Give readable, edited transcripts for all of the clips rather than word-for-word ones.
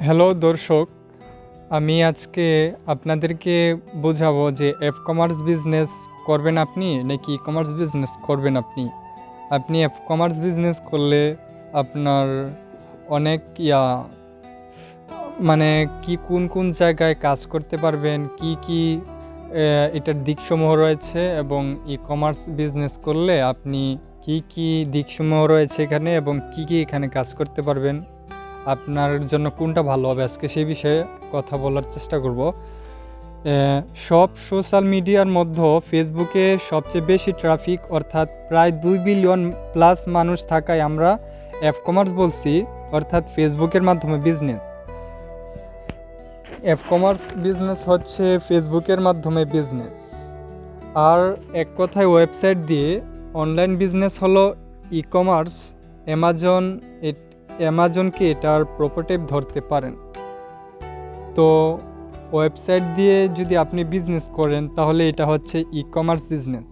Hello দর্শক, আমি আজকে আপনাদেরকে বোঝাবো যে কমার্স বিজনেস করবেন আপনি নাকি কমার্স বিজনেস করবেন আপনি। আপনি কমার্স বিজনেস করলে আপনার অনেক মানে কোন কোন জায়গায় কাজ করতে পারবেন, কি এটার দিকসমূহ রয়েছে এবং কমার্স বিজনেস করলে আপনি কি দিকসমূহ রয়েছে এখানে এবং কি এখানে কাজ করতে পারবেন, আপনার জন্য কোনটা ভালো হবে আজকে সেই বিষয়ে কথা বলার চেষ্টা করব। সব সোশ্যাল মিডিয়ার মধ্যে ফেসবুকে সবচেয়ে বেশি ট্রাফিক, অর্থাৎ প্রায় 2 বিলিয়ন প্লাস মানুষ থাকায় আমরা কমার্স বলছি, অর্থাৎ ফেসবুকের মাধ্যমে বিজনেস। কমার্স বিজনেস হচ্ছে ফেসবুকের মাধ্যমে বিজনেস, আর এক কথায় ওয়েবসাইট দিয়ে অনলাইন বিজনেস হলো কমার্স। অ্যামাজনকে এটার প্রোটোটাইপ ধরতে পারেন। তো ওয়েবসাইট দিয়ে যদি আপনি বিজনেস করেন তাহলে এটা হচ্ছে কমার্স বিজনেস।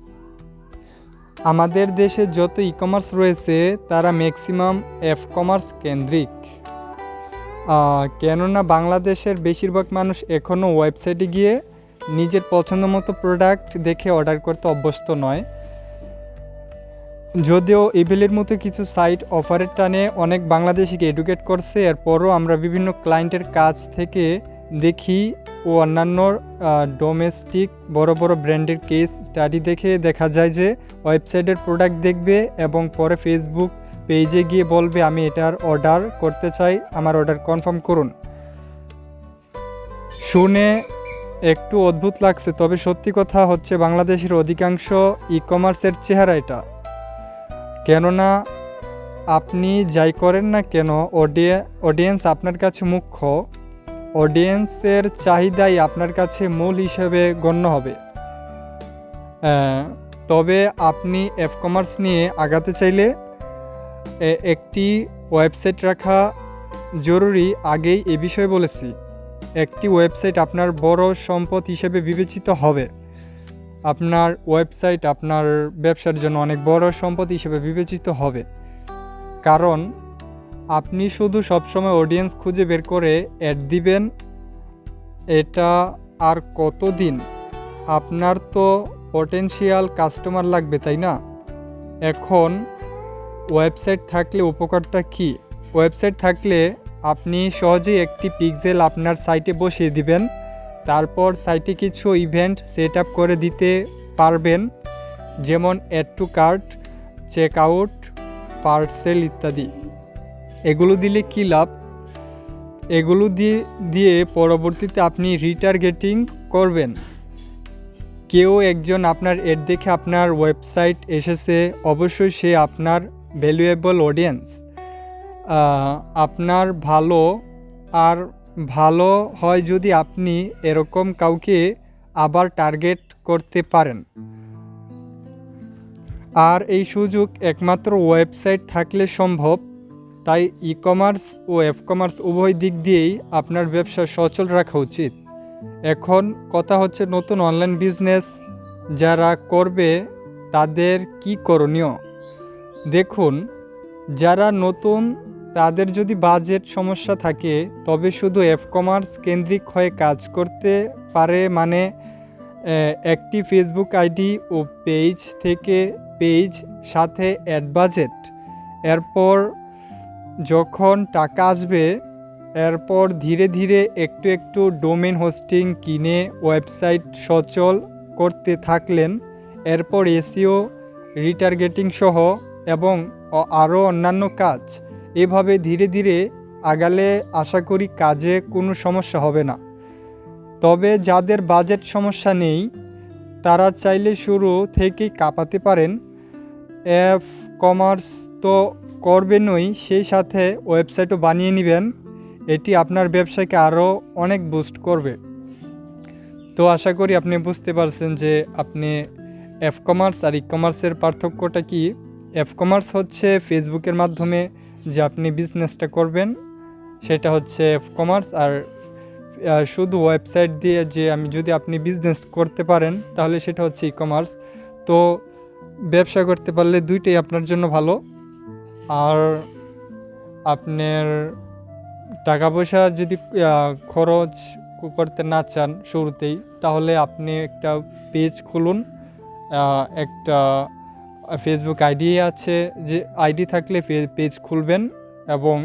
আমাদের দেশে যত কমার্স রয়েছে তারা ম্যাক্সিমাম কমার্স কেন্দ্রিক, কেননা বাংলাদেশের বেশিরভাগ মানুষ এখনও ওয়েবসাইটে গিয়ে নিজের পছন্দ মতো প্রোডাক্ট দেখে অর্ডার করতে অভ্যস্ত নয়। যদিও ইবেলের মতো কিছু সাইট অফারের টানে অনেক বাংলাদেশিকে এডুকেট করছে, এরপরও আমরা বিভিন্ন ক্লায়েন্টের কাছ থেকে দেখি ও অন্যান্য ডোমেস্টিক বড় বড় ব্র্যান্ডের কেস স্টাডি দেখে দেখা যায় যে ওয়েবসাইটের প্রোডাক্ট দেখবে এবং পরে ফেসবুক পেজে গিয়ে বলবে আমি এটার অর্ডার করতে চাই, আমার অর্ডার কনফার্ম করুন। শুনে একটু অদ্ভুত লাগছে, তবে সত্যি কথা হচ্ছে বাংলাদেশের অধিকাংশ কমার্সের চেহারা এটা। কেননা আপনি যাই করেন না কেন অডিয়েন্স আপনার কাছে মুখ্য, অডিয়েন্সের চাহিদাই আপনার কাছে মূল হিসেবে গণ্য হবে। তবে আপনি কমার্স নিয়ে আগাতে চাইলে একটি ওয়েবসাইট রাখা জরুরি। আগেই এ বিষয়ে বলেছি, একটি ওয়েবসাইট আপনার বড় সম্পদ হিসেবে বিবেচিত হবে। আপনার ওয়েবসাইট আপনার ব্যবসার জন্য অনেক বড় সম্পদ হিসেবে বিবেচিত হবে, কারণ আপনি শুধু সবসময় অডিয়েন্স খুঁজে বের করে অ্যাড দিবেন, এটা আর কতদিন? আপনার তো পটেনশিয়াল কাস্টমার লাগবে, তাই না? এখন ওয়েবসাইট থাকলে উপকারটা কি? ওয়েবসাইট থাকলে আপনি সহজেই একটি পিক্সেল আপনার সাইটে বসিয়ে দিবেন, তারপর সাইটে কিছু ইভেন্ট সেট আপ করে দিতে পারবেন, যেমন add to cart, check out, parcel ইত্যাদি। এগুলো দিলে কী লাভ? এগুলো দিয়ে পরবর্তীতে আপনি রিটার্গেটিং করবেন। কেউ একজন আপনার অ্যাড দেখে আপনার ওয়েবসাইট এসেছে, অবশ্যই সে আপনার ভ্যালুয়েবল অডিয়েন্স। আপনার ভালো হয় যদি আপনি এরকম কাউকে আবার টার্গেট করতে পারেন। আর এই সুযোগ একমাত্র ওয়েবসাইট থাকলে সম্ভব। তাই কমার্স ও কমার্স উভয় দিক দিয়েই আপনার ব্যবসা সচল রাখা উচিত। এখন কথা হচ্ছে নতুন অনলাইন বিজনেস যারা করবে তাদের কি করণীয়। দেখুন, যারা নতুন তাদের যদি বাজেট সমস্যা থাকে তবে শুধু কমার্স কেন্দ্রিক হয়ে কাজ করতে পারে, মানে একটি ফেসবুক আইডি ও পেজ থেকে পেজ সাথে অ্যাড বাজেট। এরপর যখন টাকা আসবে এরপর ধীরে ধীরে একটু একটু ডোমেন হোস্টিং কিনে ওয়েবসাইট সচল করতে থাকলেন। এরপর এসইও, রিটার্গেটিং সহ এবং আরও অন্যান্য কাজ। এভাবে ধীরে ধীরে আগালে আশা করি কাজে কোনো সমস্যা হবে না। তবে যাদের বাজেট সমস্যা নেই তারা চাইলে শুরু থেকেই কাঁপাতে পারেন। কমার্স তো করবেনই, সেই সাথে ওয়েবসাইটও বানিয়ে নেবেন। এটি আপনার ব্যবসাকে আরও অনেক বুস্ট করবে। তো আশা করি আপনি বুঝতে পারছেন যে আপনি কমার্স আর কমার্সের পার্থক্যটা কি। কমার্স হচ্ছে ফেসবুকের মাধ্যমে যে আপনি বিজনেসটা করবেন সেটা হচ্ছে কমার্স, আর শুধু ওয়েবসাইট দিয়ে যে যদি আপনি বিজনেস করতে পারেন তাহলে সেটা হচ্ছে কমার্স। তো ব্যবসা করতে পারলে দুইটাই আপনার জন্য ভালো। আর আপনার টাকা পয়সা যদি খরচ করতে না চান শুরুতেই, তাহলে আপনি একটা পেজ খুলুন। একটা ফেসবুক আইডি আছে, যে আইডি থাকলে পেজ খুলবেন এবং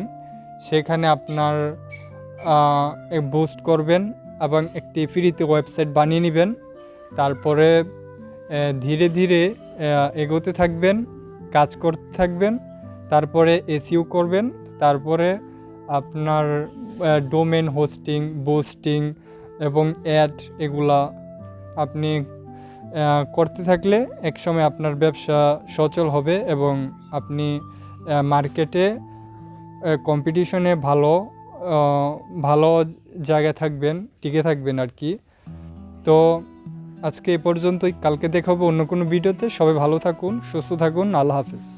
সেখানে আপনার বুস্ট করবেন এবং একটি ফ্রিতে ওয়েবসাইট বানিয়ে নেবেন। তারপরে ধীরে ধীরে এগোতে থাকবেন, কাজ করতে থাকবেন, তারপরে এসইও করবেন, তারপরে আপনার ডোমেন হোস্টিং, বুস্টিং এবং অ্যাড এগুলা আপনি করতে থাকলে একসময় আপনার ব্যবসা সচল হবে এবং আপনি মার্কেটে কম্পিটিশনে ভালো জায়গায় থাকবেন, টিকে থাকবেন আর কি। তো আজকে এ পর্যন্তই, কালকে দেখাবো অন্য কোনো ভিডিওতে। সবাই ভালো থাকুন, সুস্থ থাকুন, আল্লাহ হাফেজ।